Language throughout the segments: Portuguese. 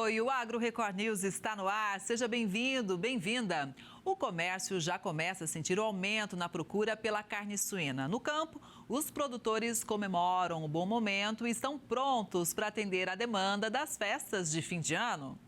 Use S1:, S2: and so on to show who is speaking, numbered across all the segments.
S1: Oi, o Agro Record News está no ar. Seja bem-vindo, bem-vinda. O comércio já começa a sentir o aumento na procura pela carne suína. No campo, os produtores comemoram o bom momento e estão prontos para atender a demanda das festas de fim de ano.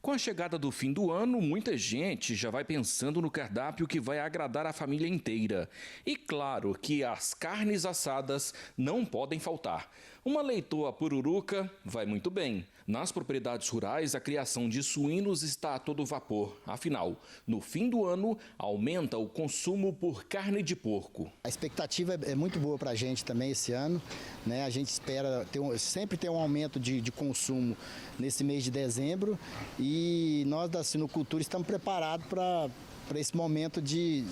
S2: Com a chegada do fim do ano, muita gente já vai pensando no cardápio que vai agradar a família inteira. E claro que as carnes assadas não podem faltar. Uma leitoa pururuca vai muito bem. Nas propriedades rurais, a criação de suínos está a todo vapor. Afinal, no fim do ano, aumenta o consumo por carne de porco.
S3: A expectativa é muito boa para a gente também esse ano, né? A gente espera sempre ter um aumento de consumo nesse mês de dezembro e nós da suinocultura estamos preparados para esse momento de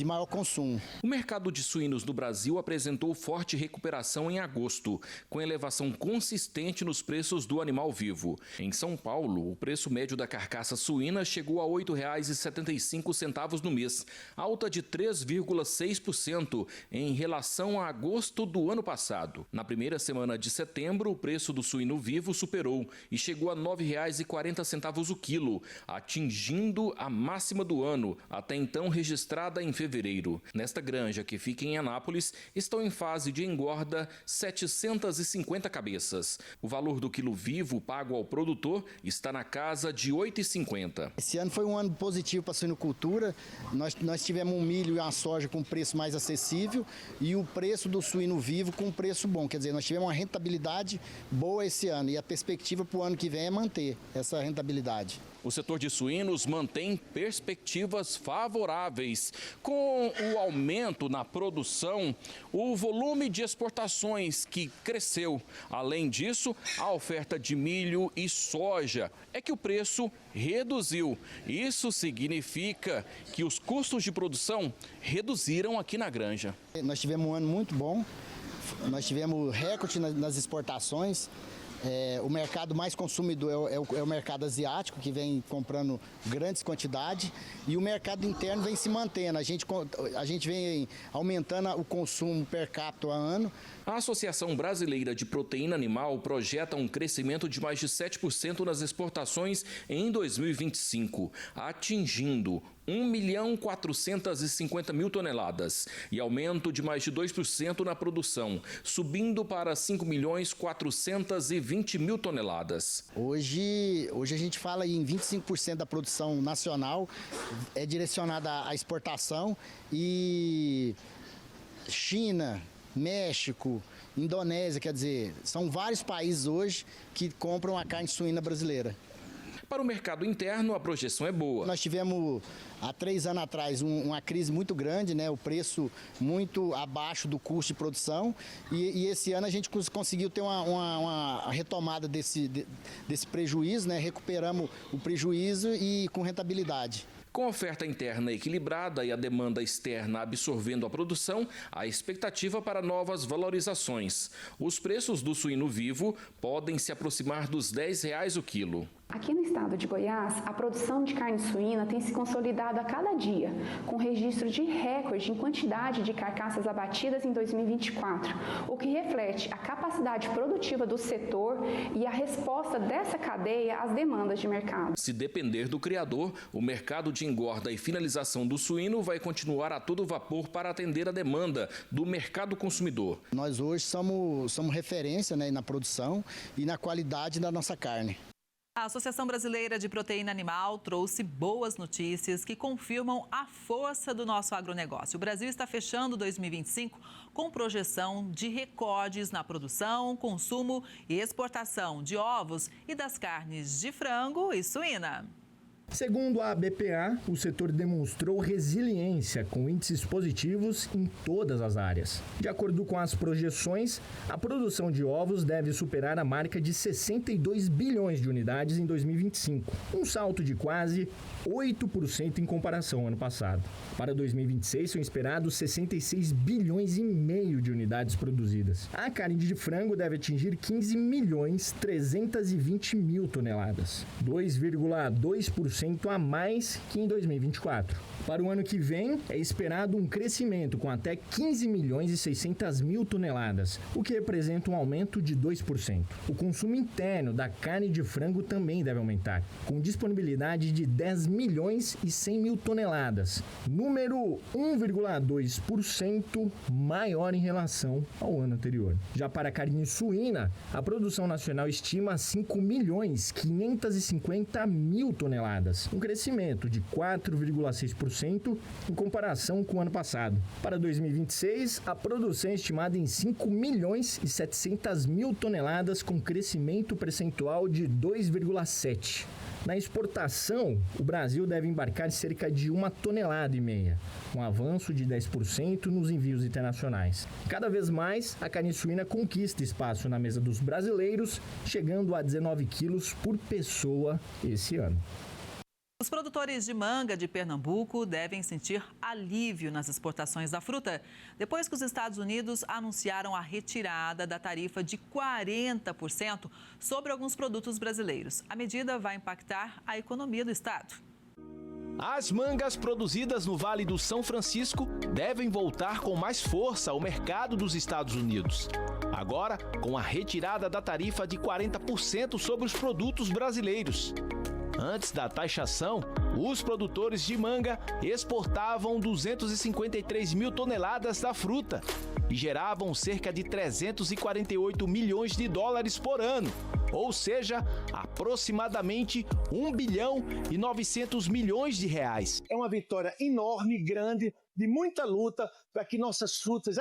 S3: maior consumo.
S2: O mercado de suínos no Brasil apresentou forte recuperação em agosto, com elevação consistente nos preços do animal vivo. Em São Paulo, o preço médio da carcaça suína chegou a R$ 8,75 no mês, alta de 3,6% em relação a agosto do ano passado. Na primeira semana de setembro, o preço do suíno vivo superou e chegou a R$ 9,40 o quilo, atingindo a máxima do ano, até então registrada em fevereiro. Nesta granja, que fica em Anápolis, estão em fase de engorda 750 cabeças. O valor do quilo vivo pago ao produtor está na casa de R$ 8,50.
S3: Esse ano foi um ano positivo para a suinocultura. Nós tivemos um milho e uma soja com preço mais acessível e o preço do suíno vivo com preço bom. Quer dizer, nós tivemos uma rentabilidade boa esse ano e a perspectiva para o ano que vem é manter essa rentabilidade.
S2: O setor de suínos mantém perspectivas favoráveis. Com o aumento na produção, o volume de exportações que cresceu. Além disso, a oferta de milho e soja é que o preço reduziu. Isso significa que os custos de produção reduziram aqui na granja.
S3: Nós tivemos um ano muito bom, nós tivemos recorde nas exportações. O mercado mais consumidor é o mercado asiático, que vem comprando grandes quantidades, e o mercado interno vem se mantendo. A gente vem aumentando o consumo per capita a ano.
S2: A Associação Brasileira de Proteína Animal projeta um crescimento de mais de 7% nas exportações em 2025, atingindo 1.450.000 toneladas e aumento de mais de 2% na produção, subindo para 5.420.000 toneladas.
S3: Hoje a gente fala em 25% da produção nacional é direcionada à exportação e China, México, Indonésia, quer dizer, são vários países hoje que compram a carne suína brasileira.
S2: Para o mercado interno, a projeção é boa.
S3: Nós tivemos, há 3 anos atrás, uma crise muito grande, né? O preço muito abaixo do custo de produção e esse ano a gente conseguiu ter uma retomada desse prejuízo, né? Recuperamos o prejuízo e com rentabilidade.
S2: Com a oferta interna equilibrada e a demanda externa absorvendo a produção, há expectativa para novas valorizações. Os preços do suíno vivo podem se aproximar dos R$ 10 o quilo.
S4: Aqui no estado de Goiás, a produção de carne suína tem se consolidado a cada dia, com registro de recorde em quantidade de carcaças abatidas em 2024, o que reflete a capacidade produtiva do setor e a resposta dessa cadeia às demandas de mercado.
S2: Se depender do criador, o mercado de engorda e finalização do suíno vai continuar a todo vapor para atender a demanda do mercado consumidor.
S3: Nós hoje somos referência, né, na produção e na qualidade da nossa carne.
S1: A Associação Brasileira de Proteína Animal trouxe boas notícias que confirmam a força do nosso agronegócio. O Brasil está fechando 2025 com projeção de recordes na produção, consumo e exportação de ovos e das carnes de frango e suína.
S5: Segundo a BPA, o setor demonstrou resiliência com índices positivos em todas as áreas. De acordo com as projeções, a produção de ovos deve superar a marca de 62 bilhões de unidades em 2025, um salto de quase 8% em comparação ao ano passado. Para 2026, são esperados 66 bilhões e meio de unidades produzidas. A carne de frango deve atingir 15 milhões 320 mil toneladas, 2,2% 10% a mais que em 2024. Para o ano que vem, é esperado um crescimento com até 15 milhões e 600 mil toneladas, o que representa um aumento de 2%. O consumo interno da carne de frango também deve aumentar, com disponibilidade de 10 milhões e 100 mil toneladas, número 1,2% maior em relação ao ano anterior. Já para a carne suína, a produção nacional estima 5 milhões 550 mil toneladas, um crescimento de 4,6% em comparação com o ano passado. Para 2026, a produção é estimada em 5 milhões e 700 mil toneladas, com crescimento percentual de 2,7%. Na exportação, o Brasil deve embarcar cerca de 1,5 toneladas, um avanço de 10% nos envios internacionais. Cada vez mais, a carne suína conquista espaço na mesa dos brasileiros, chegando a 19 quilos por pessoa esse ano.
S1: Os produtores de manga de Pernambuco devem sentir alívio nas exportações da fruta, depois que os Estados Unidos anunciaram a retirada da tarifa de 40% sobre alguns produtos brasileiros. A medida vai impactar a economia do estado.
S6: As mangas produzidas no Vale do São Francisco devem voltar com mais força ao mercado dos Estados Unidos. Agora, com a retirada da tarifa de 40% sobre os produtos brasileiros. Antes da taxação, os produtores de manga exportavam 253 mil toneladas da fruta e geravam cerca de 348 milhões de dólares por ano, ou seja, aproximadamente 1 bilhão e 900 milhões de reais.
S7: É uma vitória enorme, grande, de muita luta para que essas frutas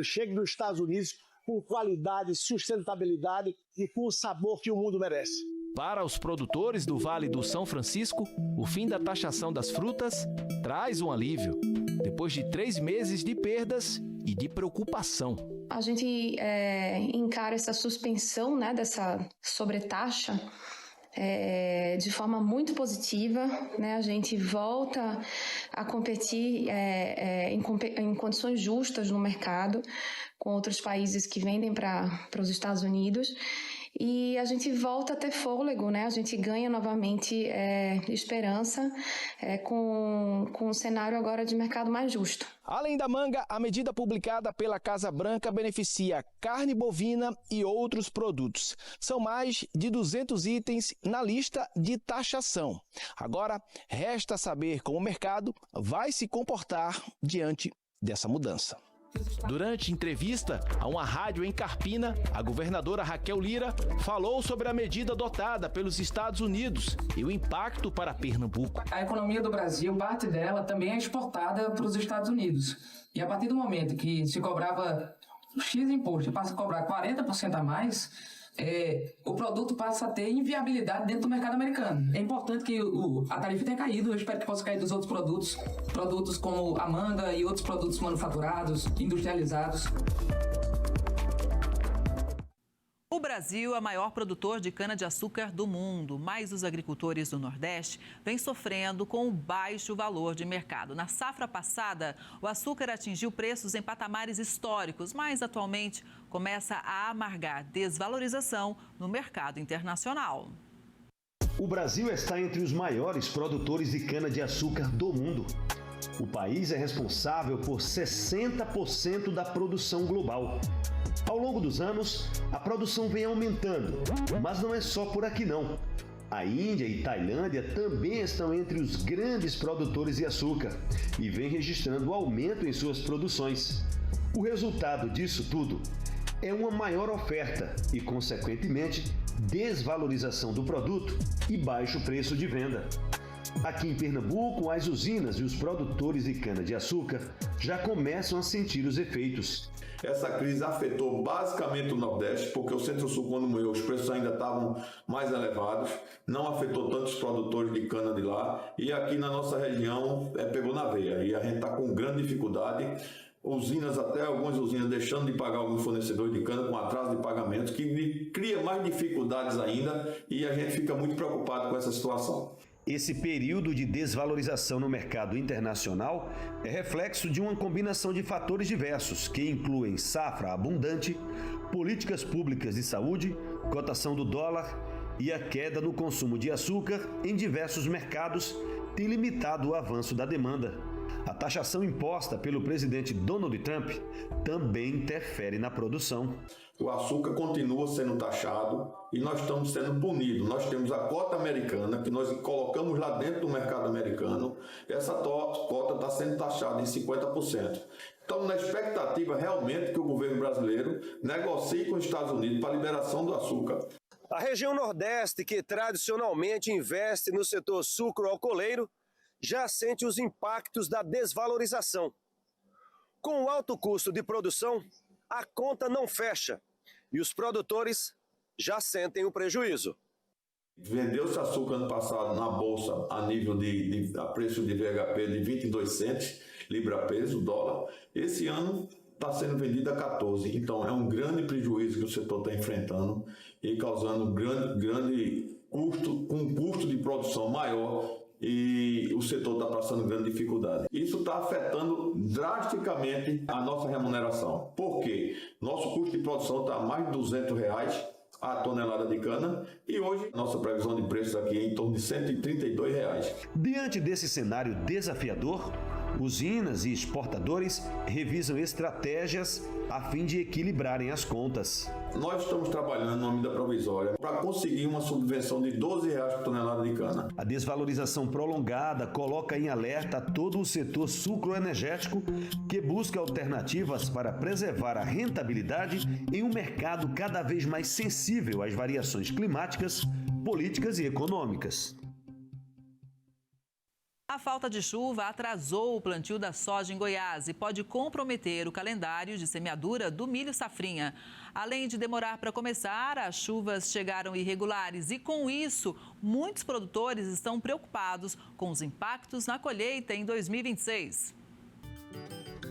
S7: cheguem nos Estados Unidos com qualidade, sustentabilidade e com o sabor que o mundo merece.
S6: Para os produtores do Vale do São Francisco, o fim da taxação das frutas traz um alívio, depois de 3 meses de perdas e de preocupação.
S4: A gente encara essa suspensão, dessa sobretaxa de forma muito positiva, A gente volta a competir em condições justas no mercado com outros países que vendem para os Estados Unidos. E a gente volta a ter fôlego, A gente ganha novamente esperança com um cenário agora de mercado mais justo.
S6: Além da manga, a medida publicada pela Casa Branca beneficia carne bovina e outros produtos. São mais de 200 itens na lista de taxação. Agora, resta saber como o mercado vai se comportar diante dessa mudança. Durante entrevista a uma rádio em Carpina, a governadora Raquel Lira falou sobre a medida adotada pelos Estados Unidos e o impacto para Pernambuco.
S8: A economia do Brasil, parte dela também é exportada para os Estados Unidos. E a partir do momento que se cobrava X imposto e passa a cobrar 40% a mais, o produto passa a ter inviabilidade dentro do mercado americano. É importante que a tarifa tenha caído, eu espero que possa cair dos outros produtos como a manga e outros produtos manufaturados, industrializados.
S1: O Brasil é o maior produtor de cana-de-açúcar do mundo, mas os agricultores do Nordeste vêm sofrendo com o baixo valor de mercado. Na safra passada, o açúcar atingiu preços em patamares históricos, mas atualmente começa a amargar desvalorização no mercado internacional.
S9: O Brasil está entre os maiores produtores de cana-de-açúcar do mundo. O país é responsável por 60% da produção global. Ao longo dos anos, a produção vem aumentando, mas não é só por aqui não. A Índia e Tailândia também estão entre os grandes produtores de açúcar e vem registrando aumento em suas produções. O resultado disso tudo é uma maior oferta e, consequentemente, desvalorização do produto e baixo preço de venda. Aqui em Pernambuco, as usinas e os produtores de cana-de-açúcar já começam a sentir os efeitos.
S10: Essa crise afetou basicamente o Nordeste, porque o Centro-Sul, quando morreu, os preços ainda estavam mais elevados, não afetou tantos produtores de cana de lá, e aqui na nossa região pegou na veia, e a gente está com grande dificuldade, até algumas usinas deixando de pagar alguns fornecedores de cana com atraso de pagamento, que cria mais dificuldades ainda, e a gente fica muito preocupado com essa situação.
S9: Esse período de desvalorização no mercado internacional é reflexo de uma combinação de fatores diversos que incluem safra abundante, políticas públicas de saúde, cotação do dólar e a queda no consumo de açúcar em diversos mercados tem limitado o avanço da demanda. A taxação imposta pelo presidente Donald Trump também interfere na produção.
S10: O açúcar continua sendo taxado e nós estamos sendo punidos. Nós temos a cota americana, que nós colocamos lá dentro do mercado americano. Essa cota está sendo taxada em 50%. Estamos na expectativa realmente que o governo brasileiro negocie com os Estados Unidos para a liberação do açúcar.
S11: A região Nordeste, que tradicionalmente investe no setor sucro-alcooleiro, já sente os impactos da desvalorização. Com o alto custo de produção, a conta não fecha e os produtores já sentem o prejuízo.
S10: Vendeu-se açúcar ano passado na bolsa a nível a preço de VHP de 22 centes, libra-peso, dólar. Esse ano está sendo vendido a 14. Então é um grande prejuízo que o setor está enfrentando e causando grande custo, com um custo de produção maior, e o setor está passando grande dificuldade. Isso está afetando drasticamente a nossa remuneração. Por quê? Nosso custo de produção está a mais de R$200 a tonelada de cana e hoje nossa previsão de preços aqui é em torno de R$132.
S9: Diante desse cenário desafiador, usinas e exportadores revisam estratégias a fim de equilibrarem as contas.
S10: Nós estamos trabalhando numa medida provisória para conseguir uma subvenção de R$12 por tonelada de cana.
S9: A desvalorização prolongada coloca em alerta todo o setor sucroenergético, que busca alternativas para preservar a rentabilidade em um mercado cada vez mais sensível às variações climáticas, políticas e econômicas.
S1: A falta de chuva atrasou o plantio da soja em Goiás e pode comprometer o calendário de semeadura do milho safrinha. Além de demorar para começar, as chuvas chegaram irregulares e, com isso, muitos produtores estão preocupados com os impactos na colheita em 2026.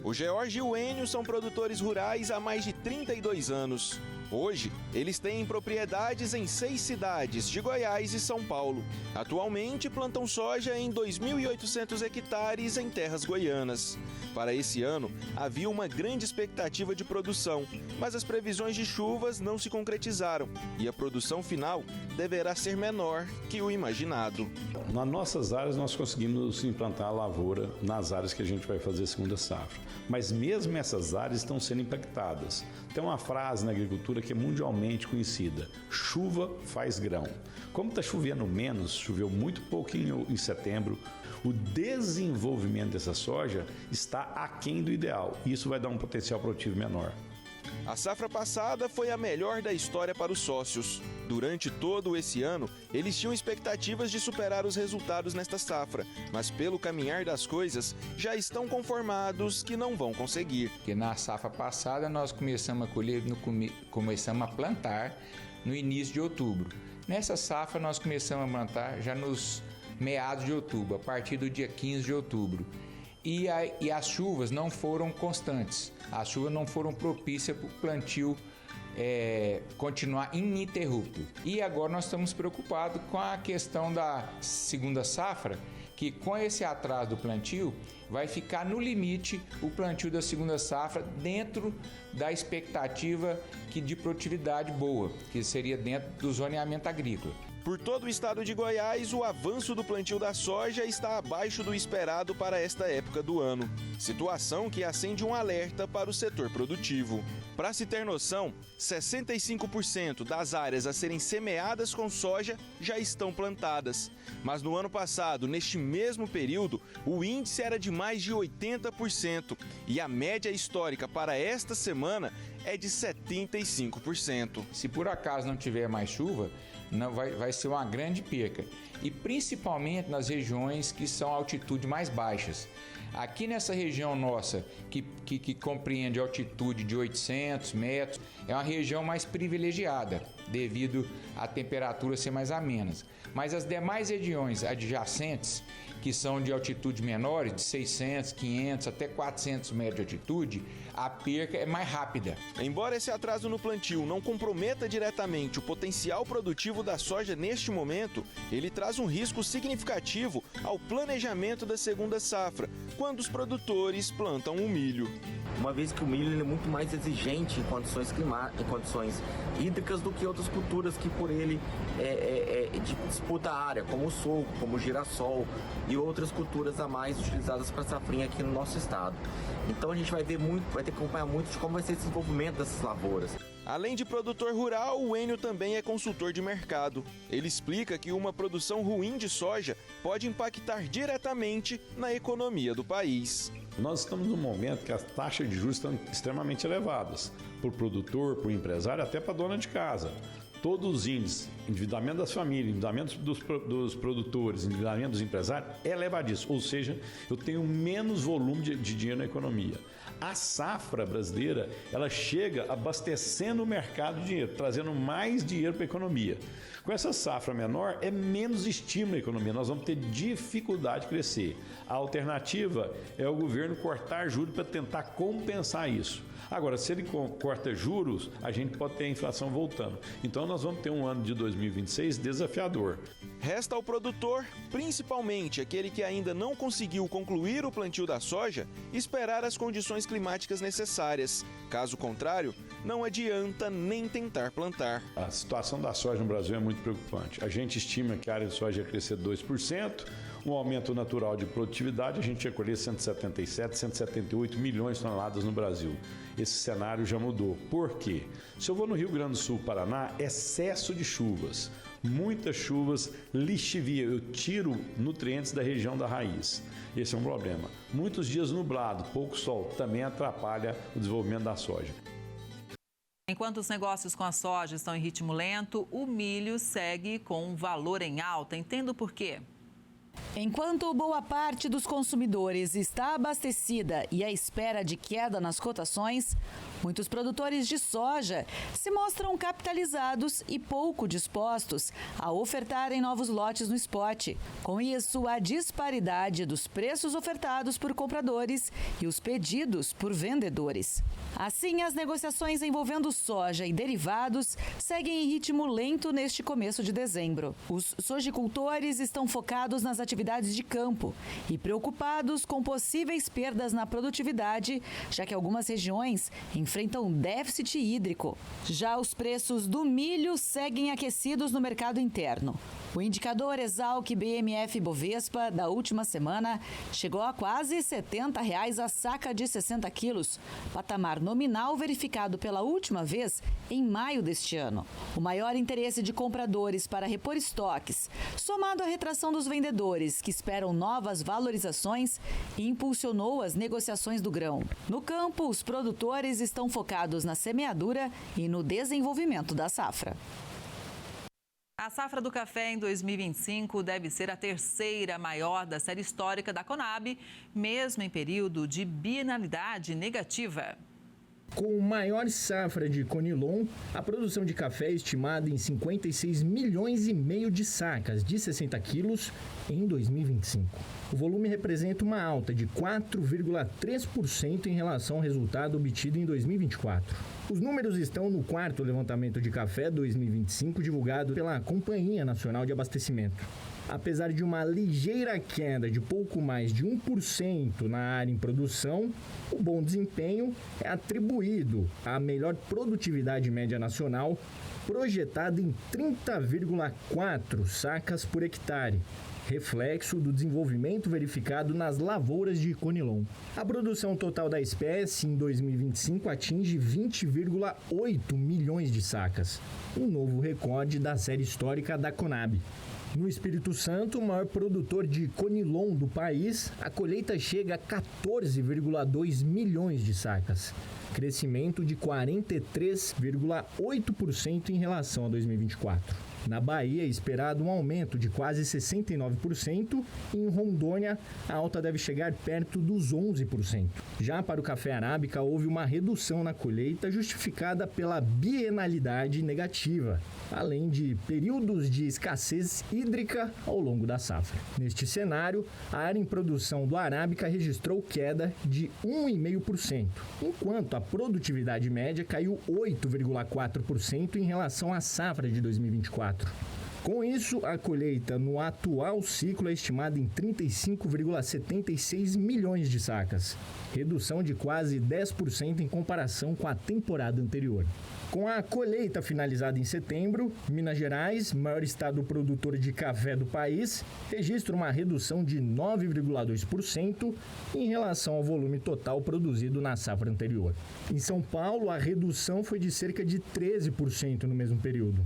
S6: O George e o Enio são produtores rurais há mais de 32 anos. Hoje, eles têm propriedades em 6 cidades de Goiás e São Paulo. Atualmente, plantam soja em 2.800 hectares em terras goianas. Para esse ano, havia uma grande expectativa de produção, mas as previsões de chuvas não se concretizaram e a produção final deverá ser menor que o imaginado.
S12: Nas nossas áreas, nós conseguimos implantar a lavoura nas áreas que a gente vai fazer a segunda safra. Mas mesmo essas áreas estão sendo impactadas. Tem uma frase na agricultura que é mundialmente conhecida: chuva faz grão. Como está chovendo menos, choveu muito pouquinho em setembro, o desenvolvimento dessa soja está aquém do ideal. Isso vai dar um potencial produtivo menor.
S6: A safra passada foi a melhor da história para os sócios. Durante todo esse ano, eles tinham expectativas de superar os resultados nesta safra, mas pelo caminhar das coisas, já estão conformados que não vão conseguir.
S13: Porque na safra passada nós começamos a colher, começamos a plantar no início de outubro. Nessa safra nós começamos a plantar já nos meados de outubro, a partir do dia 15 de outubro. E as chuvas não foram constantes, as chuvas não foram propícias para o plantio continuar ininterrupto. E agora nós estamos preocupados com a questão da segunda safra, que com esse atraso do plantio vai ficar no limite o plantio da segunda safra dentro da expectativa de produtividade boa, que seria dentro do zoneamento agrícola.
S6: Por todo o estado de Goiás, o avanço do plantio da soja está abaixo do esperado para esta época do ano. Situação que acende um alerta para o setor produtivo. Para se ter noção, 65% das áreas a serem semeadas com soja já estão plantadas. Mas no ano passado, neste mesmo período, o índice era de mais de 80% e a média histórica para esta semana é de 75%.
S13: Se por acaso não tiver mais chuva, vai ser uma grande perca, e principalmente nas regiões que são altitude mais baixas. Aqui nessa região nossa, que compreende altitude de 800 metros, é uma região mais privilegiada, devido à temperatura ser mais amena. Mas as demais regiões adjacentes, que são de altitude menores, de 600, 500 até 400 metros de altitude, a perca é mais rápida.
S6: Embora esse atraso no plantio não comprometa diretamente o potencial produtivo da soja neste momento, ele traz um risco significativo ao planejamento da segunda safra,
S14: quando os produtores plantam o milho.
S15: Uma vez que o milho ele é muito mais exigente em condições hídricas do que outras culturas que por ele disputa a área, como o sorgo, como o girassol e outras culturas a mais utilizadas para safrinha aqui no nosso estado. Então a gente vai ter que acompanhar muito de como vai ser esse desenvolvimento dessas lavouras.
S14: Além de produtor rural, o Enio também é consultor de mercado. Ele explica que uma produção ruim de soja pode impactar diretamente na economia do país.
S12: Nós estamos num momento que as taxas de juros estão extremamente elevadas, para o produtor, para o empresário, até para a dona de casa. Todos os índices, endividamento das famílias, endividamento dos produtores, endividamento dos empresários, é elevadíssimo. Ou seja, eu tenho menos volume de dinheiro na economia. A safra brasileira, ela chega abastecendo o mercado de dinheiro, trazendo mais dinheiro para a economia. Com essa safra menor, é menos estímulo à economia, nós vamos ter dificuldade de crescer. A alternativa é o governo cortar juros para tentar compensar isso. Agora, se ele corta juros, a gente pode ter a inflação voltando. Então, nós vamos ter um ano de 2026 desafiador.
S14: Resta ao produtor, principalmente aquele que ainda não conseguiu concluir o plantio da soja, esperar as condições climáticas necessárias. Caso contrário, não adianta nem tentar plantar.
S12: A situação da soja no Brasil é muito preocupante. A gente estima que a área de soja ia crescer 2%, um aumento natural de produtividade, a gente ia colher 177, 178 milhões de toneladas no Brasil. Esse cenário já mudou. Por quê? Se eu vou no Rio Grande do Sul, Paraná, excesso de chuvas, muitas chuvas, lixivia, eu tiro nutrientes da região da raiz. Esse é um problema. Muitos dias nublado, pouco sol, também atrapalha o desenvolvimento da soja.
S1: Enquanto os negócios com a soja estão em ritmo lento, o milho segue com um valor em alta. Entenda o porquê.
S16: Enquanto boa parte dos consumidores está abastecida e à espera de queda nas cotações, muitos produtores de soja se mostram capitalizados e pouco dispostos a ofertarem novos lotes no spot. Com isso, a disparidade dos preços ofertados por compradores e os pedidos por vendedores. Assim, as negociações envolvendo soja e derivados seguem em ritmo lento neste começo de dezembro. Os sojicultores estão focados nas atividades de campo e preocupados com possíveis perdas na produtividade, já que algumas regiões enfrentam déficit hídrico. Já os preços do milho seguem aquecidos no mercado interno. O indicador Exalc BMF Bovespa da última semana chegou a quase R$ 70 a saca de 60 quilos, patamar nominal verificado pela última vez em maio deste ano. O maior interesse de compradores para repor estoques, somado à retração dos vendedores que esperam novas valorizações, impulsionou as negociações do grão. No campo, os produtores estão focados na semeadura e no desenvolvimento da safra.
S1: A safra do café em 2025 deve ser a terceira maior da série histórica da Conab, mesmo em período de bienalidade negativa.
S5: Com maior safra de Conilon, a produção de café é estimada em 56 milhões e meio de sacas de 60 quilos em 2025. O volume representa uma alta de 4,3% em relação ao resultado obtido em 2024. Os números estão no quarto levantamento de café 2025 divulgado pela Companhia Nacional de Abastecimento. Apesar de uma ligeira queda de pouco mais de 1% na área em produção, o bom desempenho é atribuído à melhor produtividade média nacional, projetada em 30,4 sacas por hectare, reflexo do desenvolvimento verificado nas lavouras de Conilon. A produção total da espécie em 2025 atinge 20,8 milhões de sacas, um novo recorde da série histórica da Conab. No Espírito Santo, o maior produtor de Conilon do país, a colheita chega a 14,2 milhões de sacas, crescimento de 43,8% em relação a 2024. Na Bahia, é esperado um aumento de quase 69% e em Rondônia, a alta deve chegar perto dos 11%. Já para o café arábica, houve uma redução na colheita justificada pela bienalidade negativa, além de períodos de escassez hídrica ao longo da safra. Neste cenário, a área em produção do arábica registrou queda de 1,5%, enquanto a produtividade média caiu 8,4% em relação à safra de 2024. Com isso, a colheita no atual ciclo é estimada em 35,76 milhões de sacas, redução de quase 10% em comparação com a temporada anterior. Com a colheita finalizada em setembro, Minas Gerais, maior estado produtor de café do país, registra uma redução de 9,2% em relação ao volume total produzido na safra anterior. Em São Paulo, a redução foi de cerca de 13% no mesmo período.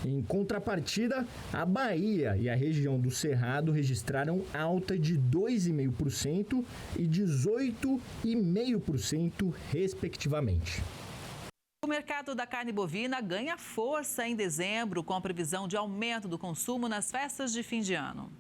S5: Em contrapartida, a Bahia e a região do Cerrado registraram alta de 2,5% e 18,5%, respectivamente.
S1: O mercado da carne bovina ganha força em dezembro, com a previsão de aumento do consumo nas festas de fim de ano.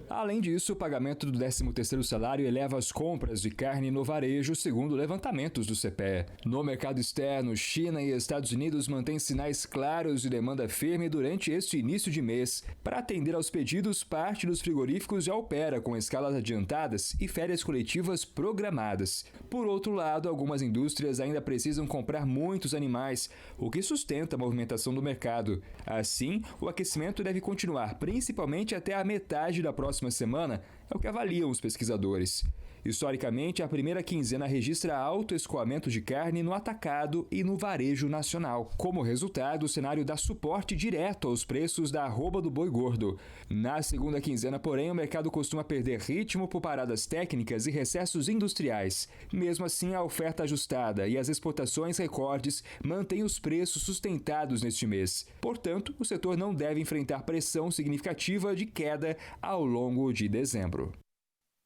S17: Além disso, o pagamento do 13º salário eleva as compras de carne no varejo, segundo levantamentos do CPE. No mercado externo, China e Estados Unidos mantêm sinais claros de demanda firme durante este início de mês. Para atender aos pedidos, parte dos frigoríficos já opera com escalas adiantadas e férias coletivas programadas. Por outro lado, algumas indústrias ainda precisam comprar muitos animais, o que sustenta a movimentação do mercado. Assim, o aquecimento deve continuar, principalmente até a metade da próxima semana, é o que avaliam os pesquisadores. Historicamente, a primeira quinzena registra alto escoamento de carne no atacado e no varejo nacional. Como resultado, o cenário dá suporte direto aos preços da arroba do boi gordo. Na segunda quinzena, porém, o mercado costuma perder ritmo por paradas técnicas e recessos industriais. Mesmo assim, a oferta ajustada e as exportações recordes mantêm os preços sustentados neste mês. Portanto, o setor não deve enfrentar pressão significativa de queda ao longo de dezembro.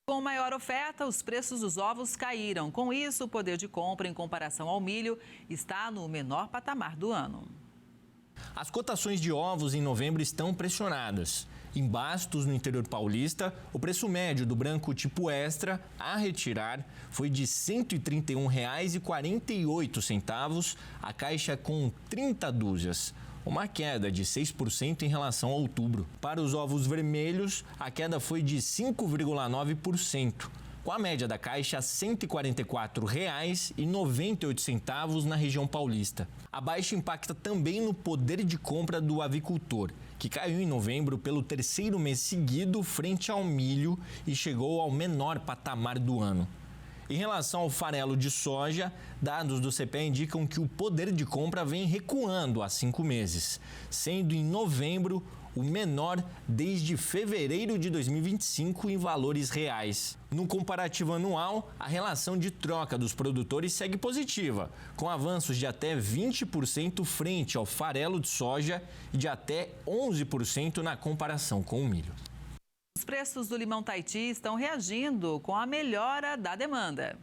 S1: Com maior oferta, os preços dos ovos caíram. Com isso, o poder de compra em comparação ao milho está no menor patamar do ano.
S5: As cotações de ovos em novembro estão pressionadas. Em Bastos, no interior paulista, o preço médio do branco tipo extra a retirar foi de R$ 131,48, a caixa com 30 dúzias. Uma queda de 6% em relação a outubro. Para os ovos vermelhos, a queda foi de 5,9%, com a média da caixa R$ 144,98 na região paulista. A baixa impacta também no poder de compra do avicultor, que caiu em novembro pelo terceiro mês seguido frente ao milho e chegou ao menor patamar do ano. Em relação ao farelo de soja, dados do CPE indicam que o poder de compra vem recuando há 5 meses, sendo em novembro o menor desde fevereiro de 2025 em valores reais. No comparativo anual, a relação de troca dos produtores segue positiva, com avanços de até 20% frente ao farelo de soja e de até 11% na comparação com o milho.
S1: Os preços do limão Tahiti estão reagindo com a melhora da demanda.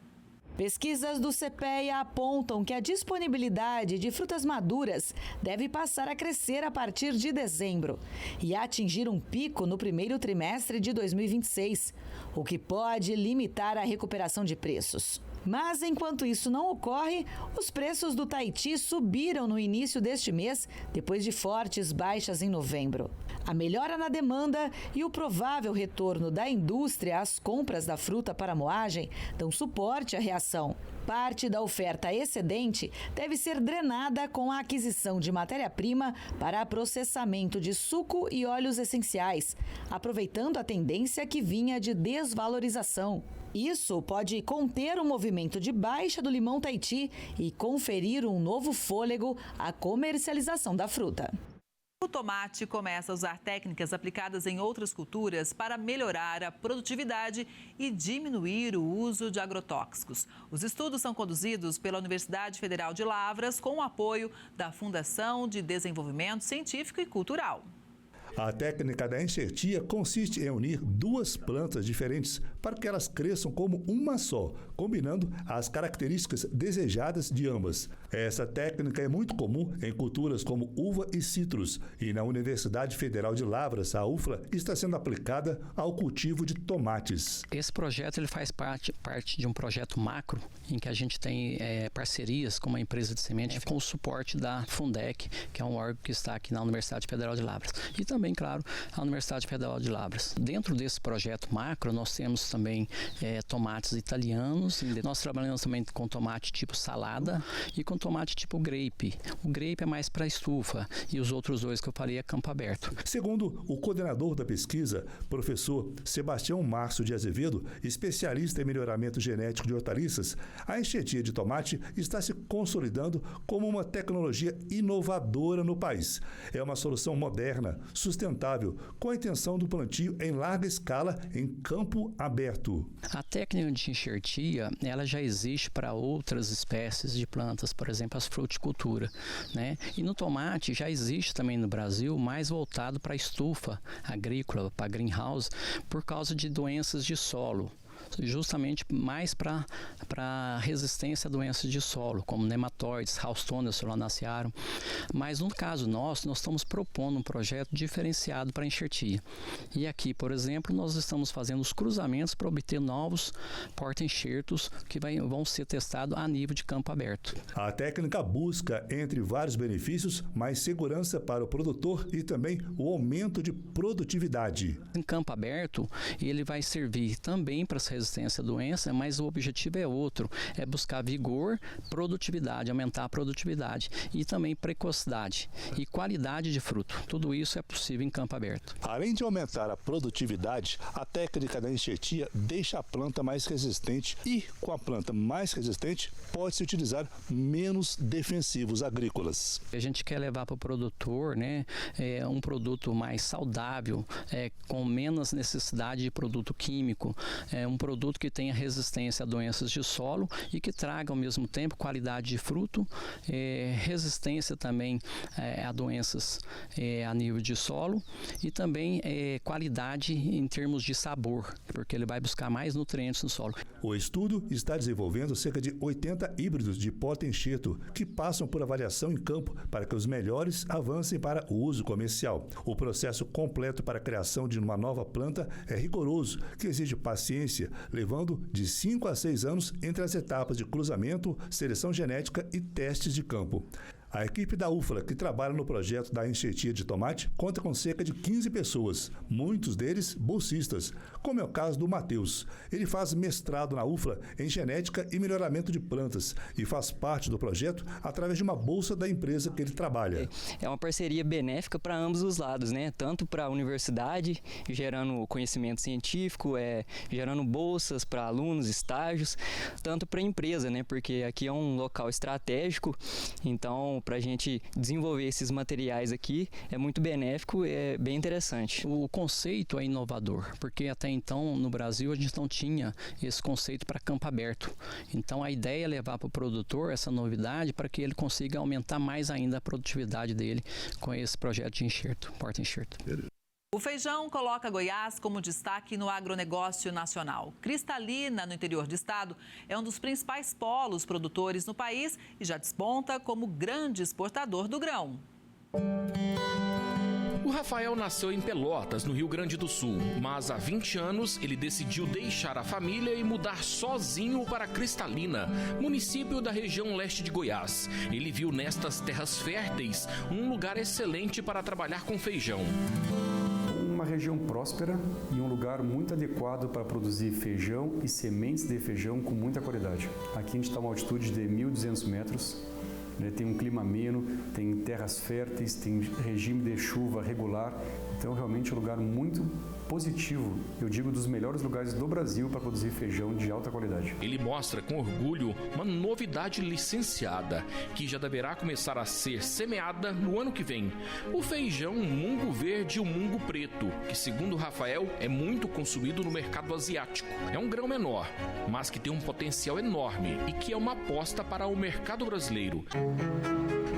S16: Pesquisas do CPEA apontam que a disponibilidade de frutas maduras deve passar a crescer a partir de dezembro e atingir um pico no primeiro trimestre de 2026, o que pode limitar a recuperação de preços. Mas, enquanto isso não ocorre, os preços do Tahiti subiram no início deste mês, depois de fortes baixas em novembro. A melhora na demanda e o provável retorno da indústria às compras da fruta para moagem dão suporte à reação. Parte da oferta excedente deve ser drenada com a aquisição de matéria-prima para processamento de suco e óleos essenciais, aproveitando a tendência que vinha de desvalorização. Isso pode conter um movimento de baixa do limão Tahiti e conferir um novo fôlego à comercialização da fruta.
S1: O tomate começa a usar técnicas aplicadas em outras culturas para melhorar a produtividade e diminuir o uso de agrotóxicos. Os estudos são conduzidos pela Universidade Federal de Lavras com o apoio da Fundação de Desenvolvimento Científico e Cultural.
S18: A técnica da enxertia consiste em unir duas plantas diferentes para que elas cresçam como uma só, combinando as características desejadas de ambas. Essa técnica é muito comum em culturas como uva e citros, e na Universidade Federal de Lavras, a UFLA, está sendo aplicada ao cultivo de tomates.
S19: Esse projeto ele faz parte de um projeto macro, em que a gente tem parcerias com uma empresa de semente com o suporte da Fundec, que é um órgão que está aqui na Universidade Federal de Lavras. E também, claro, a Universidade Federal de Lavras. Dentro desse projeto macro, nós temos também tomates italianos. Nós trabalhamos também com tomate tipo salada e com tomate tipo grape. O grape é mais para estufa e os outros dois que eu falei é campo aberto.
S18: Segundo o coordenador da pesquisa, professor Sebastião Márcio de Azevedo, especialista em melhoramento genético de hortaliças, a enxertia de tomate está se consolidando como uma tecnologia inovadora no país. É uma solução moderna, sustentável, com a intenção do plantio em larga escala em campo aberto.
S19: A técnica de enxertia, ela já existe para outras espécies de plantas, por exemplo, as fruticultura, né? E no tomate já existe também no Brasil, mais voltado para a estufa agrícola, para greenhouse, por causa de doenças de solo. Justamente mais para resistência a doenças de solo, como nematóides, Haustonia solanacearum. Mas no caso nosso, nós estamos propondo um projeto diferenciado para enxertia. E aqui, por exemplo, nós estamos fazendo os cruzamentos para obter novos porta-enxertos que vão ser testados a nível de campo aberto.
S18: A técnica busca, entre vários benefícios, mais segurança para o produtor e também o aumento de produtividade.
S19: Em campo aberto, ele vai servir também para essa resistência à doença, mas o objetivo é outro, é buscar vigor, produtividade, aumentar a produtividade e também precocidade e qualidade de fruto. Tudo isso é possível em campo aberto.
S18: Além de aumentar a produtividade, a técnica da enxertia deixa a planta mais resistente e, com a planta mais resistente, pode-se utilizar menos defensivos agrícolas.
S19: A gente quer levar para o produtor, né, um produto mais saudável, com menos necessidade de produto químico, um produto que tenha resistência a doenças de solo e que traga ao mesmo tempo qualidade de fruto, resistência também a doenças a nível de solo e também qualidade em termos de sabor, porque ele vai buscar mais nutrientes no solo.
S18: O estudo está desenvolvendo cerca de 80 híbridos de porta-enxerto que passam por avaliação em campo para que os melhores avancem para o uso comercial. O processo completo para a criação de uma nova planta é rigoroso, que exige paciência, levando de 5 a 6 anos entre as etapas de cruzamento, seleção genética e testes de campo. A equipe da UFLA, que trabalha no projeto da enxertia de tomate, conta com cerca de 15 pessoas, muitos deles bolsistas, como é o caso do Matheus. Ele faz mestrado na UFLA em genética e melhoramento de plantas e faz parte do projeto através de uma bolsa da empresa que ele trabalha.
S20: É uma parceria benéfica para ambos os lados, né? Tanto para a universidade, gerando conhecimento científico, gerando bolsas para alunos, estágios, tanto para a empresa, né? Porque aqui é um local estratégico, então para a gente desenvolver esses materiais aqui é muito benéfico, é bem interessante.
S19: O conceito é inovador, porque até então no Brasil a gente não tinha esse conceito para campo aberto. Então a ideia é levar para o produtor essa novidade para que ele consiga aumentar mais ainda a produtividade dele com esse projeto de enxerto, porta-enxerto.
S1: O feijão coloca Goiás como destaque no agronegócio nacional. Cristalina, no interior do estado, é um dos principais polos produtores no país e já desponta como grande exportador do grão.
S2: O Rafael nasceu em Pelotas, no Rio Grande do Sul, mas há 20 anos ele decidiu deixar a família e mudar sozinho para Cristalina, município da região leste de Goiás. Ele viu nestas terras férteis um lugar excelente para trabalhar com feijão.
S21: Uma região próspera e um lugar muito adequado para produzir feijão e sementes de feijão com muita qualidade. Aqui a gente está a uma altitude de 1.200 metros, né? Tem um clima ameno, tem terras férteis, tem regime de chuva regular, então realmente é um lugar muito positivo, eu digo dos melhores lugares do Brasil para produzir feijão de alta qualidade.
S2: Ele mostra com orgulho uma novidade licenciada, que já deverá começar a ser semeada no ano que vem. O feijão mungo verde e o mungo preto, que segundo Rafael é muito consumido no mercado asiático. É um grão menor, mas que tem um potencial enorme e que é uma aposta para o mercado brasileiro.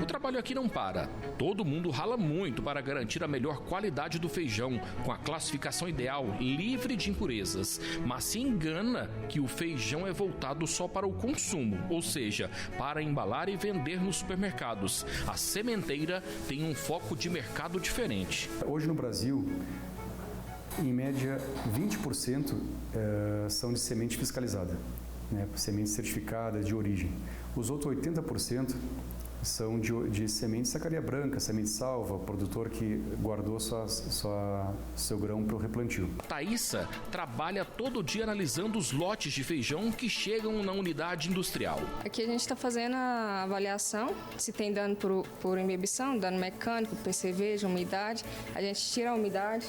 S2: O trabalho aqui não para. Todo mundo rala muito para garantir a melhor qualidade do feijão, com a classificação ideal, livre de impurezas, mas se engana que o feijão é voltado só para o consumo, ou seja, para embalar e vender nos supermercados. A sementeira tem um foco de mercado diferente.
S21: Hoje no Brasil, em média, 20% são de semente fiscalizada, né? Semente certificada de origem. Os outros 80% são de semente sacaria branca, semente salva, produtor que guardou seu grão para o replantio.
S2: Thaísa trabalha todo dia analisando os lotes de feijão que chegam na unidade industrial.
S3: Aqui a gente está fazendo a avaliação, se tem dano por embebição, dano mecânico, percevejo, umidade. A gente tira a umidade,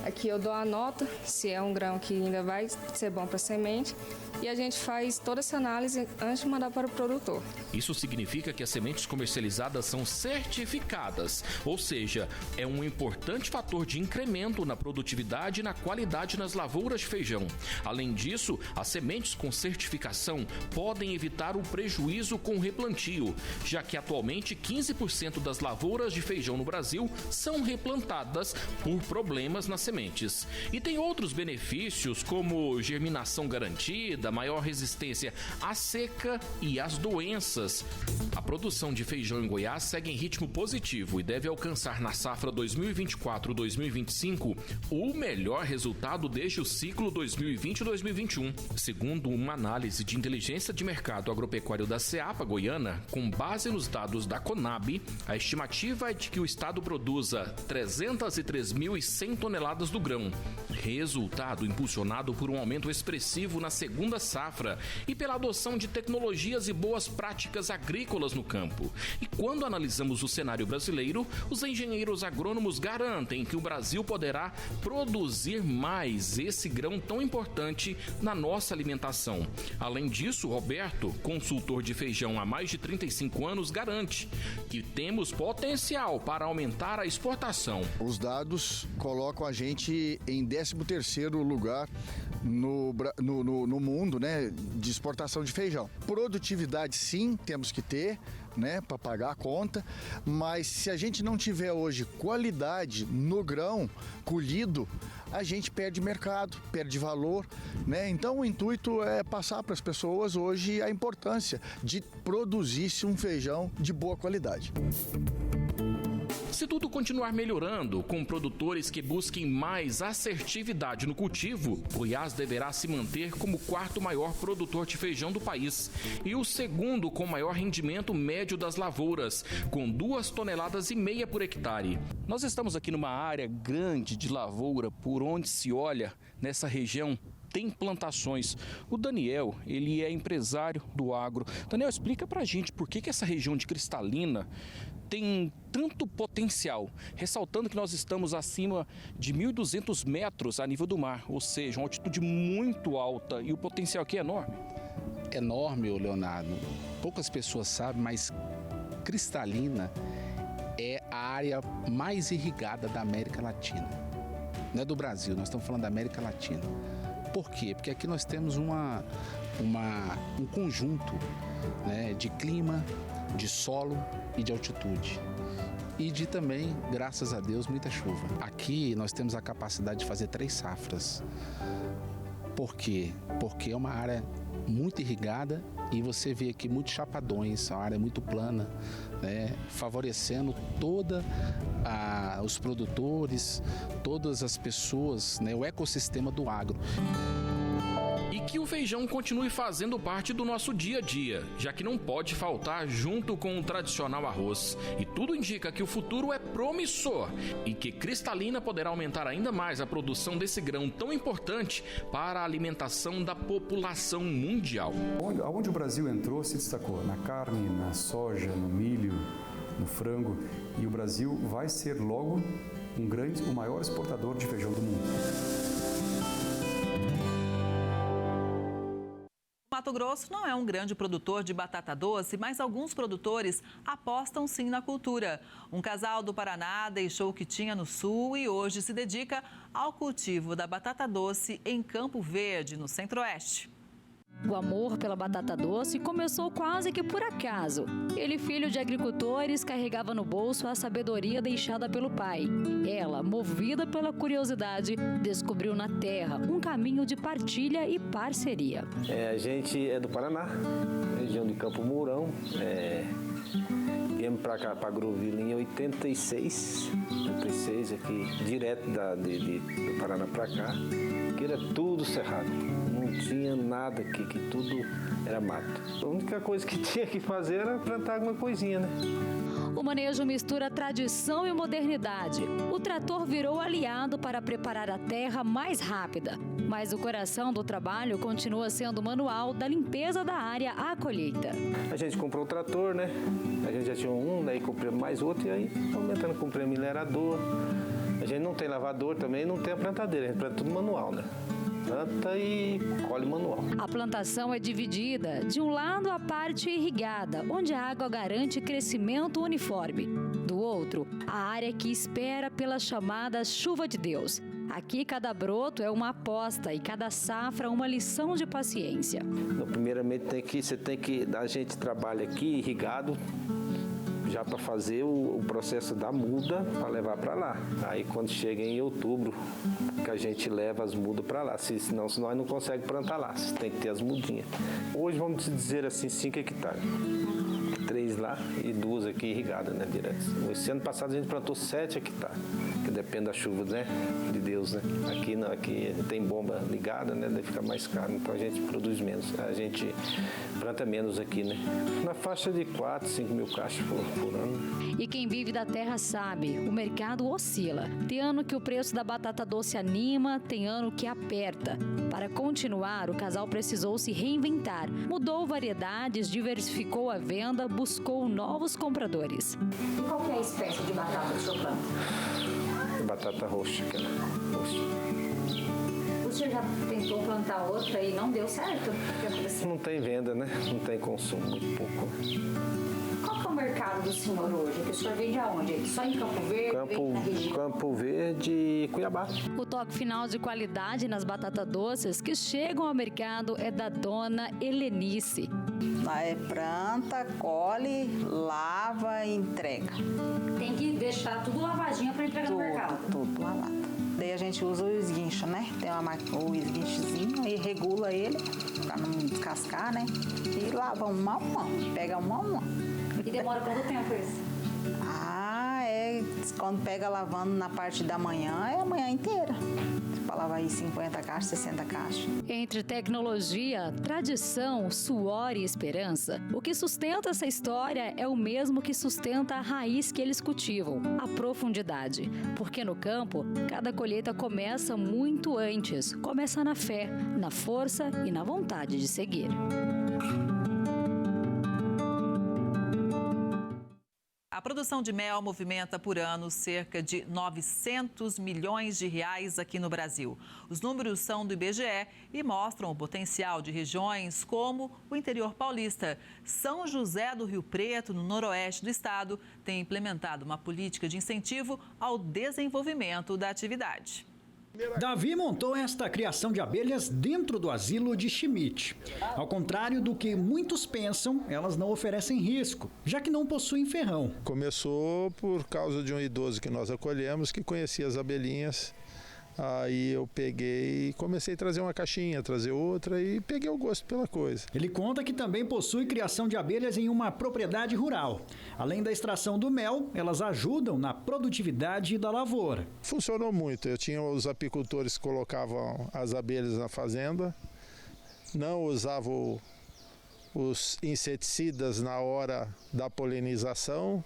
S3: aqui eu dou a nota, se é um grão que ainda vai ser bom para semente, e a gente faz toda essa análise antes de mandar para o produtor.
S2: Isso significa que as sementes comercializadas são certificadas, ou seja, é um importante fator de incremento na produtividade e na qualidade nas lavouras de feijão. Além disso, as sementes com certificação podem evitar o prejuízo com o replantio, já que atualmente 15% das lavouras de feijão no Brasil são replantadas por problemas nas sementes. E tem outros benefícios, como germinação garantida, maior resistência à seca e às doenças. A produção de feijão em Goiás segue em ritmo positivo e deve alcançar na safra 2024-2025 o melhor resultado desde o ciclo 2020-2021. Segundo uma análise de inteligência de mercado agropecuário da Ceapa Goiana, com base nos dados da Conab, a estimativa é de que o estado produza 303.100 toneladas do grão, resultado impulsionado por um aumento expressivo na segunda safra e pela adoção de tecnologias e boas práticas agrícolas no campo. E quando analisamos o cenário brasileiro, os engenheiros agrônomos garantem que o Brasil poderá produzir mais esse grão tão importante na nossa alimentação. Além disso, Roberto, consultor de feijão há mais de 35 anos, garante que temos potencial para aumentar a exportação.
S22: Os dados colocam a gente em 13º lugar no mundo, né, de exportação de feijão. Produtividade, sim, temos que ter, né, para pagar a conta, mas se a gente não tiver hoje qualidade no grão colhido, a gente perde mercado, perde valor, né? Então o intuito é passar para as pessoas hoje a importância de produzir-se um feijão de boa qualidade.
S2: Se tudo continuar melhorando, com produtores que busquem mais assertividade no cultivo, Goiás deverá se manter como o 4º maior produtor de feijão do país e o 2º com maior rendimento médio das lavouras, com 2,5 toneladas por hectare. Nós estamos aqui numa área grande de lavoura, por onde se olha nessa região tem plantações. O Daniel, ele é empresário do agro. Daniel, explica pra gente por que essa região de Cristalina tem tanto potencial, ressaltando que nós estamos acima de 1.200 metros a nível do mar, ou seja, uma altitude muito alta e o potencial aqui é enorme.
S23: Enorme, Leonardo. Poucas pessoas sabem, mas Cristalina é a área mais irrigada da América Latina. Não é do Brasil, nós estamos falando da América Latina. Por quê? Porque aqui nós temos um conjunto, né, de clima, de solo e de altitude. E de também, graças a Deus, muita chuva. Aqui nós temos a capacidade de fazer 3 safras. Por quê? Porque é uma área muito irrigada e você vê aqui muitos chapadões, uma área muito plana, né, favorecendo os produtores, todas as pessoas, né, o ecossistema do agro.
S2: E que o feijão continue fazendo parte do nosso dia a dia, já que não pode faltar junto com o tradicional arroz. E tudo indica que o futuro é promissor e que Cristalina poderá aumentar ainda mais a produção desse grão tão importante para a alimentação da população mundial.
S21: Onde o Brasil entrou se destacou, na carne, na soja, no milho, no frango, e o Brasil vai ser logo o maior exportador de feijão do mundo.
S1: Mato Grosso não é um grande produtor de batata doce, mas alguns produtores apostam sim na cultura. Um casal do Paraná deixou o que tinha no sul e hoje se dedica ao cultivo da batata doce em Campo Verde, no Centro-Oeste.
S24: O amor pela batata doce começou quase que por acaso. Ele, filho de agricultores, carregava no bolso a sabedoria deixada pelo pai. Ela, movida pela curiosidade, descobriu na terra um caminho de partilha e parceria.
S25: A gente é do Paraná, região de Campo Mourão. Viemos para cá, para Agrovila, em 86 aqui, direto do Paraná para cá, que era tudo cerrado. Não tinha nada aqui, que tudo era mato. A única coisa que tinha que fazer era plantar alguma coisinha, né?
S24: O manejo mistura tradição e modernidade. O trator virou aliado para preparar a terra mais rápida. Mas o coração do trabalho continua sendo o manual da limpeza da área à colheita.
S25: A gente comprou o trator, né? A gente já tinha um, daí compramos mais outro e aí aumentando, compramos minerador. A gente não tem lavador também, não tem a plantadeira, a gente planta tudo manual, né? Planta e colhe manual.
S24: A plantação é dividida. De um lado, a parte irrigada, onde a água garante crescimento uniforme. Do outro, a área que espera pela chamada chuva de Deus. Aqui, cada broto é uma aposta e cada safra uma lição de paciência.
S25: Primeiramente, a gente trabalha aqui irrigado, já para fazer o processo da muda para levar para lá. Aí quando chega em outubro, que a gente leva as mudas para lá, senão nós não conseguimos plantar lá, tem que ter as mudinhas. Hoje vamos dizer assim, 5 hectares. 3 lá e 2 aqui irrigadas, né, direto. Esse ano passado a gente plantou 7 hectares, que depende da chuva, né, de Deus, né. Aqui não, aqui tem bomba ligada, né, daí fica mais caro, então a gente produz menos, a gente planta menos aqui, né. Na faixa de 4, 5 mil caixas por ano.
S24: E quem vive da terra sabe, o mercado oscila. Tem ano que o preço da batata doce anima, tem ano que aperta. Para continuar, o casal precisou se reinventar. Mudou variedades, diversificou a venda, buscou novos compradores. E qual que é a espécie de batata que o senhor planta?
S25: Batata roxa, aquela roxa.
S24: O senhor já tentou plantar outra e não deu certo? O que aconteceu?
S25: Não tem venda, né? Não tem consumo, muito pouco.
S24: Qual que é o mercado do senhor hoje? O senhor vende aonde? Só em Campo Verde?
S25: Campo Verde e Cuiabá.
S24: O toque final de qualidade nas batatas doces que chegam ao mercado é da dona Helenice.
S4: Lá é planta, colhe, lava e entrega.
S24: Tem que deixar tudo lavadinho para entregar no mercado?
S4: Tudo lavado. Daí a gente usa o esguincho, né? Tem o esguinchozinho e regula ele para não descascar, né? E lava uma a uma, pega uma a uma.
S24: E demora quanto tempo isso?
S4: Quando pega lavando na parte da manhã, é a manhã inteira. Para lavar aí 50 caixas, 60 caixas.
S24: Entre tecnologia, tradição, suor e esperança, o que sustenta essa história é o mesmo que sustenta a raiz que eles cultivam, a profundidade. Porque no campo, cada colheita começa muito antes. Começa na fé, na força e na vontade de seguir.
S1: A produção de mel movimenta por ano cerca de 900 milhões de reais aqui no Brasil. Os números são do IBGE e mostram o potencial de regiões como o interior paulista. São José do Rio Preto, no noroeste do estado, tem implementado uma política de incentivo ao desenvolvimento da atividade.
S7: Davi montou esta criação de abelhas dentro do asilo de Schmidt. Ao contrário do que muitos pensam, elas não oferecem risco, já que não possuem ferrão.
S8: Começou por causa de um idoso que nós acolhemos, que conhecia as abelhinhas. Aí eu peguei e comecei a trazer uma caixinha, trazer outra e peguei o gosto pela coisa.
S7: Ele conta que também possui criação de abelhas em uma propriedade rural. Além da extração do mel, elas ajudam na produtividade da lavoura.
S8: Funcionou muito. Eu tinha os apicultores que colocavam as abelhas na fazenda, não usavam os inseticidas na hora da polinização.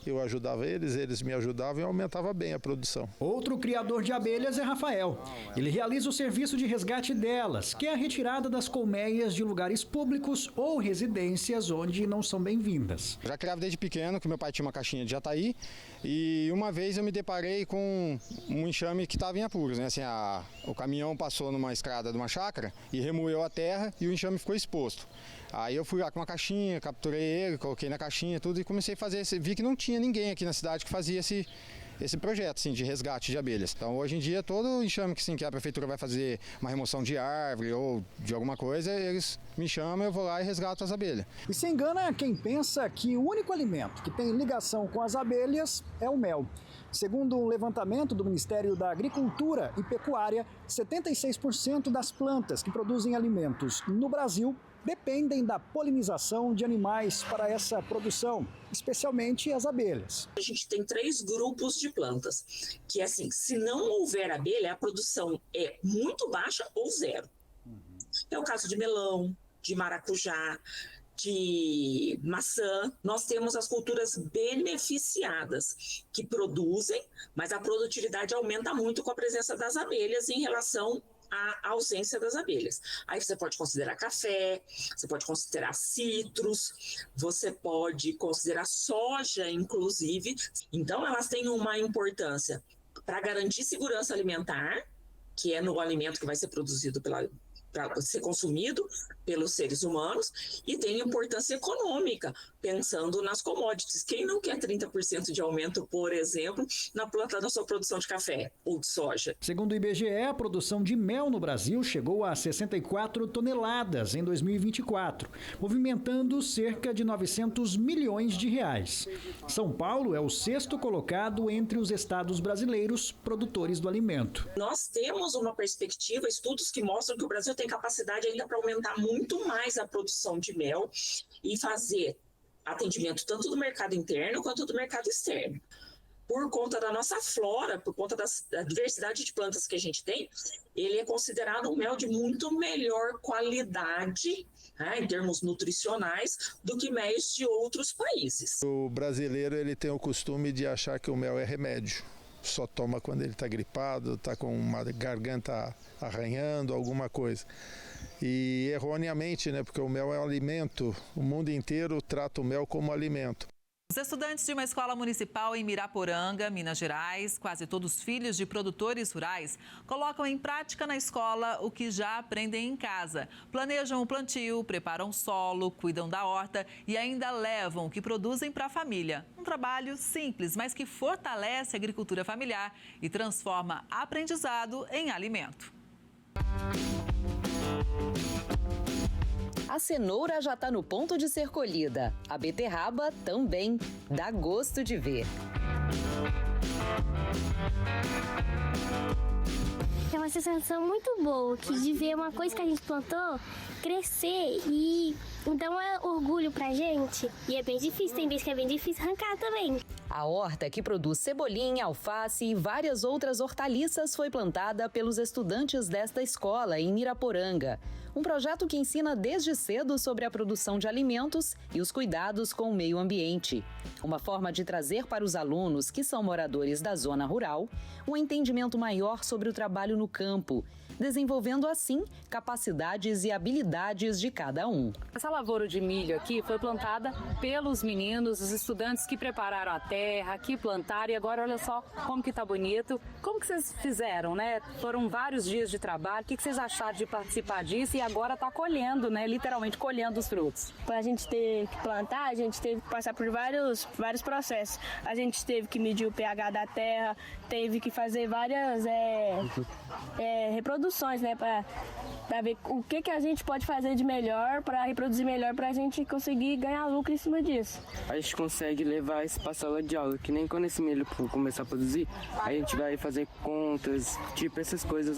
S8: Eu ajudava eles me ajudavam e aumentava bem a produção.
S7: Outro criador de abelhas é Rafael. Ele realiza o serviço de resgate delas, que é a retirada das colmeias de lugares públicos ou residências onde não são bem-vindas.
S10: Já criava desde pequeno, que meu pai tinha uma caixinha de jataí, e uma vez eu me deparei com um enxame que estava em apuros, né? Assim, o caminhão passou numa estrada de uma chácara e remoeu a terra e o enxame ficou exposto. Aí eu fui lá com uma caixinha, capturei ele, coloquei na caixinha tudo e comecei a fazer, vi que não tinha ninguém aqui na cidade que fazia esse projeto assim, de resgate de abelhas. Então hoje em dia todo enxame que a prefeitura vai fazer uma remoção de árvore ou de alguma coisa, eles me chamam, eu vou lá e resgato as abelhas.
S7: E se engana quem pensa que o único alimento que tem ligação com as abelhas é o mel. Segundo um levantamento do Ministério da Agricultura e Pecuária, 76% das plantas que produzem alimentos no Brasil dependem da polinização de animais para essa produção, especialmente as abelhas.
S11: A gente tem 3 grupos de plantas, que assim, se não houver abelha, a produção é muito baixa ou zero. É o caso de melão, de maracujá, de maçã. Nós temos as culturas beneficiadas, que produzem, mas a produtividade aumenta muito com a presença das abelhas em relação à ausência das abelhas. Aí você pode considerar café, você pode considerar citros, você pode considerar soja, inclusive. Então, elas têm uma importância para garantir segurança alimentar, que é no alimento que vai ser produzido para ser consumido pelos seres humanos, e tem importância econômica, pensando nas commodities. Quem não quer 30% de aumento, por exemplo, na sua produção de café ou de soja?
S7: Segundo o IBGE, a produção de mel no Brasil chegou a 64 toneladas em 2024, movimentando cerca de 900 milhões de reais. São Paulo é o 6º colocado entre os estados brasileiros produtores do alimento.
S11: Nós temos uma perspectiva, estudos que mostram que o Brasil tem capacidade ainda para aumentar muito mais a produção de mel e fazer atendimento tanto do mercado interno quanto do mercado externo. Por conta da nossa flora, por conta da diversidade de plantas que a gente tem, ele é considerado um mel de muito melhor qualidade, né, em termos nutricionais, do que mel de outros países.
S8: O brasileiro ele tem o costume de achar que o mel é remédio. Só toma quando ele está gripado, está com uma garganta arranhando, alguma coisa. E erroneamente, né, porque o mel é um alimento, o mundo inteiro trata o mel como alimento.
S1: Os estudantes de uma escola municipal em Miraporanga, Minas Gerais, quase todos filhos de produtores rurais, colocam em prática na escola o que já aprendem em casa. Planejam o plantio, preparam o solo, cuidam da horta e ainda levam o que produzem para a família. Um trabalho simples, mas que fortalece a agricultura familiar e transforma aprendizado em alimento.
S6: A cenoura já está no ponto de ser colhida. A beterraba também. Dá gosto de ver.
S9: É uma sensação muito boa, de ver uma coisa que a gente plantou crescer e então é orgulho pra gente. E é bem difícil, tem vezes que é bem difícil arrancar também.
S6: A horta, que produz cebolinha, alface e várias outras hortaliças, foi plantada pelos estudantes desta escola em Miraporanga. Um projeto que ensina desde cedo sobre a produção de alimentos e os cuidados com o meio ambiente. Uma forma de trazer para os alunos, que são moradores da zona rural, um entendimento maior sobre o trabalho no campo, desenvolvendo assim capacidades e habilidades de cada um.
S13: Essa lavoura de milho aqui foi plantada pelos meninos, os estudantes que prepararam a terra, que plantaram, e agora olha só como que tá bonito. Como que vocês fizeram, né? Foram vários dias de trabalho, o que vocês acharam de participar disso e agora tá colhendo, né? Literalmente colhendo os frutos.
S9: Para a gente ter que plantar, a gente teve que passar por vários processos. A gente teve que medir o pH da terra, teve que fazer várias reproduções, né, para ver o que a gente pode fazer de melhor, para reproduzir melhor, para a gente conseguir ganhar lucro em cima disso.
S14: A gente consegue levar isso para a sala de aula, que nem quando esse milho começar a produzir, a gente vai fazer contas, tipo essas coisas,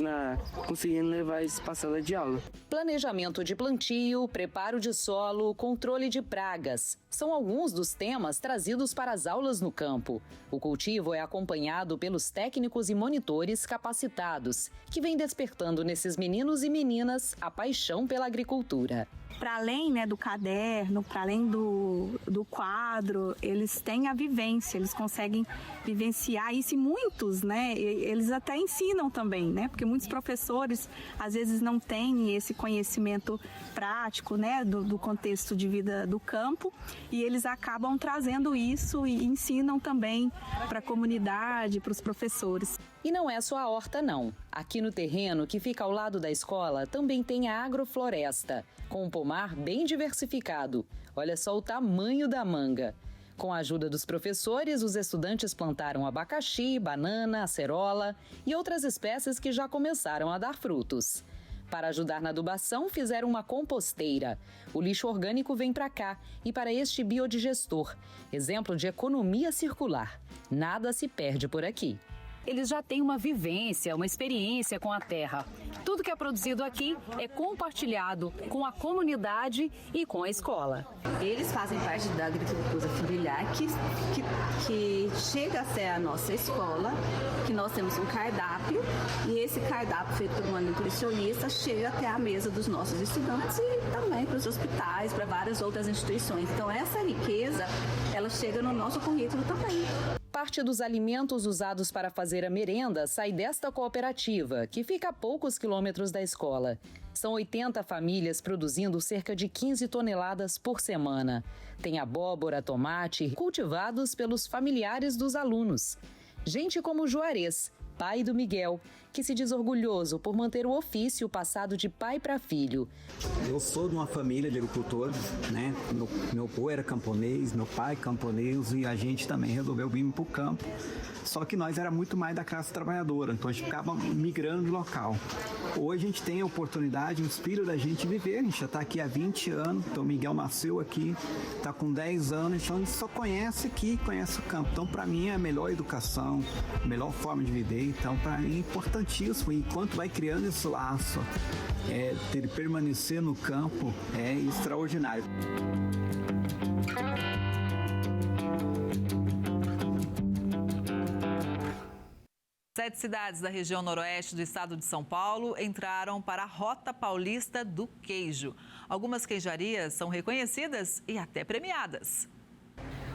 S14: conseguindo levar isso para a sala de aula.
S6: Planejamento de plantio, preparo de solo, controle de pragas. São alguns dos temas trazidos para as aulas no campo. O cultivo é acompanhado pelos técnicos e monitores capacitados, que vêm despertando nesses meninos e meninas a paixão pela agricultura.
S15: Para além, né, do caderno, para além do quadro, eles têm a vivência, eles conseguem vivenciar isso e muitos, né, eles até ensinam também, né, porque muitos professores às vezes não têm esse conhecimento prático, né, do contexto de vida do campo, e eles acabam trazendo isso e ensinam também para a comunidade, para os professores.
S6: E não é só a horta, não. Aqui no terreno, que fica ao lado da escola, também tem a agrofloresta, com um pomar bem diversificado. Olha só o tamanho da manga. Com a ajuda dos professores, os estudantes plantaram abacaxi, banana, acerola e outras espécies que já começaram a dar frutos. Para ajudar na adubação, fizeram uma composteira. O lixo orgânico vem para cá e para este biodigestor, exemplo de economia circular. Nada se perde por aqui.
S13: eles já têm uma vivência, uma experiência com a terra. Tudo que é produzido aqui é compartilhado com a comunidade e com a escola.
S5: Eles fazem parte da agricultura familiar que chega até a nossa escola, que nós temos um cardápio, e esse cardápio feito por uma nutricionista chega até a mesa dos nossos estudantes e também para os hospitais, para várias outras instituições. Então essa riqueza, ela chega no nosso currículo também.
S6: Parte dos alimentos usados para fazer a merenda sai desta cooperativa, que fica a poucos quilômetros da escola. São 80 famílias produzindo cerca de 15 toneladas por semana. Tem abóbora, tomate, cultivados pelos familiares dos alunos. Gente como Juarez, pai do Miguel, que se diz orgulhoso por manter o ofício passado de pai para filho.
S12: Eu sou de uma família de agricultores, né? Meu avô era camponês, meu pai camponês, e a gente também resolveu vir para o campo. Só que nós era muito mais da classe trabalhadora, então a gente ficava migrando de local. Hoje a gente tem a oportunidade, o espírito da gente viver, a gente já está aqui há 20 anos, então o Miguel nasceu aqui, está com 10 anos, então a gente só conhece aqui, conhece o campo. Então para mim é a melhor educação, a melhor forma de viver, então para mim é importantíssimo. Enquanto vai criando esse laço, ter permanecer no campo é extraordinário.
S1: 7 cidades da região noroeste do estado de São Paulo entraram para a Rota Paulista do Queijo. Algumas queijarias são reconhecidas e até premiadas.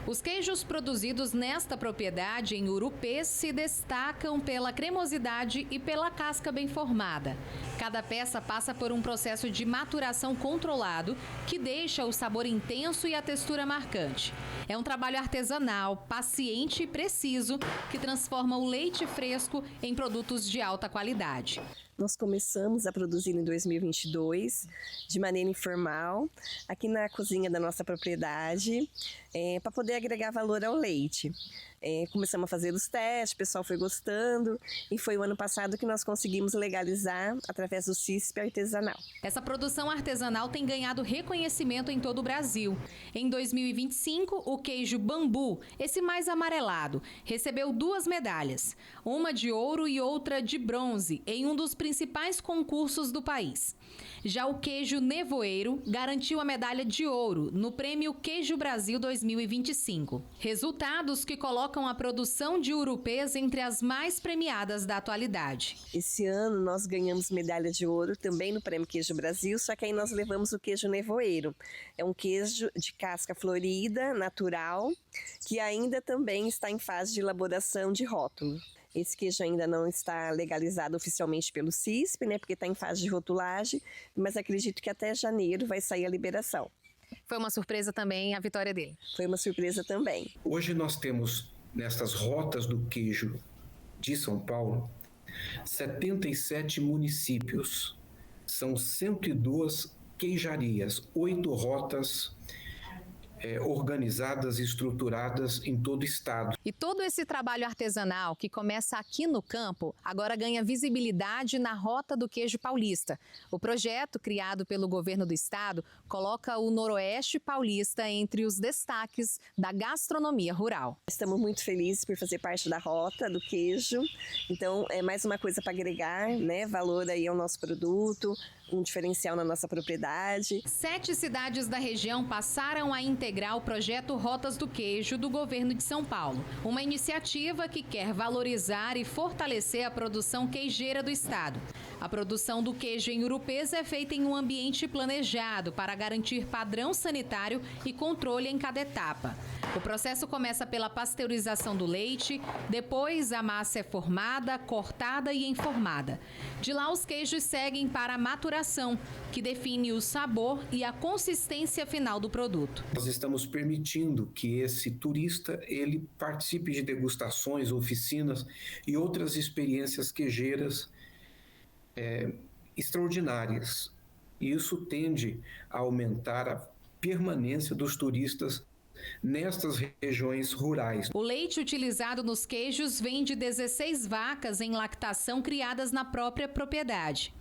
S16: Os queijos produzidos nesta propriedade em Urupês se destacam pela cremosidade e pela casca bem formada. Cada peça passa por um processo de maturação controlado que deixa o sabor intenso e a textura marcante. É um trabalho artesanal, paciente e preciso que transforma o leite fresco em produtos de alta qualidade.
S17: Nós começamos a produzir em 2022, de maneira informal, aqui na cozinha da nossa propriedade, para poder agregar valor ao leite. Começamos a fazer os testes, o pessoal foi gostando e foi o ano passado que nós conseguimos legalizar através do CISP artesanal.
S16: Essa produção artesanal tem ganhado reconhecimento em todo o Brasil. Em 2025, o queijo Bambu, esse mais amarelado, recebeu 2 medalhas, uma de ouro e outra de bronze, em um dos principais concursos do país. Já o queijo Nevoeiro garantiu a medalha de ouro no Prêmio Queijo Brasil 2025. Resultados que colocam a produção de Urupês entre as mais premiadas da atualidade.
S17: Esse ano nós ganhamos medalha de ouro também no Prêmio Queijo Brasil, só que aí nós levamos o queijo Nevoeiro. É um queijo de casca florida, natural, que ainda também está em fase de elaboração de rótulo. Esse queijo ainda não está legalizado oficialmente pelo CISP, né, porque está em fase de rotulagem, mas acredito que até janeiro vai sair a liberação.
S16: Foi uma surpresa também a vitória dele?
S17: Foi uma surpresa também.
S18: Hoje nós temos, nessas rotas do queijo de São Paulo, 77 municípios. São 102 queijarias, 8 rotas organizadas e estruturadas em todo o estado.
S16: E todo esse trabalho artesanal que começa aqui no campo, agora ganha visibilidade na Rota do Queijo Paulista. O projeto, criado pelo governo do estado, coloca o Noroeste Paulista entre os destaques da gastronomia rural.
S17: Estamos muito felizes por fazer parte da Rota do Queijo. Então, é mais uma coisa para agregar, né, valor aí ao nosso produto, um diferencial na nossa propriedade.
S16: 7 cidades da região passaram a integrar o projeto Rotas do Queijo do governo de São Paulo. Uma iniciativa que quer valorizar e fortalecer a produção queijeira do estado. A produção do queijo em Urupês é feita em um ambiente planejado para garantir padrão sanitário e controle em cada etapa. O processo começa pela pasteurização do leite, depois a massa é formada, cortada e enformada. De lá, os queijos seguem para a maturação, que define o sabor e a consistência final do produto.
S18: Nós estamos permitindo que esse turista ele participe de degustações, oficinas e outras experiências queijeiras extraordinárias. E isso tende a aumentar a permanência dos turistas nestas regiões rurais.
S16: O leite utilizado nos queijos vem de 16 vacas em lactação criadas na própria propriedade.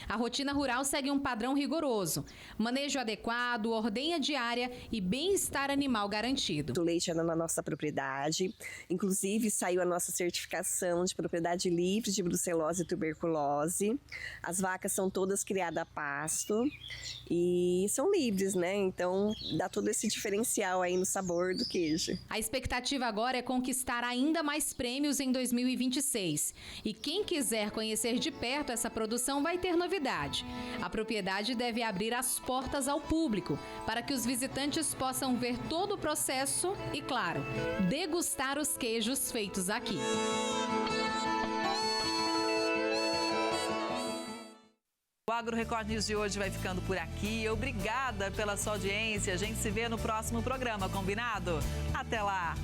S16: A rotina rural segue um padrão rigoroso: manejo adequado, ordenha diária e bem-estar animal garantido.
S17: O leite é na nossa propriedade, inclusive saiu a nossa certificação de propriedade livre de brucelose e tuberculose. As vacas são todas criadas a pasto e são livres, né? Então dá todo esse diferencial aí no sabor do queijo.
S16: A expectativa agora é conquistar ainda mais prêmios em 2026. E quem quiser conhecer de perto essa produção vai ter novidades. A propriedade deve abrir as portas ao público para que os visitantes possam ver todo o processo e, claro, degustar os queijos feitos aqui.
S1: O Agro Record News de hoje vai ficando por aqui. Obrigada pela sua audiência. A gente se vê no próximo programa, combinado? Até lá!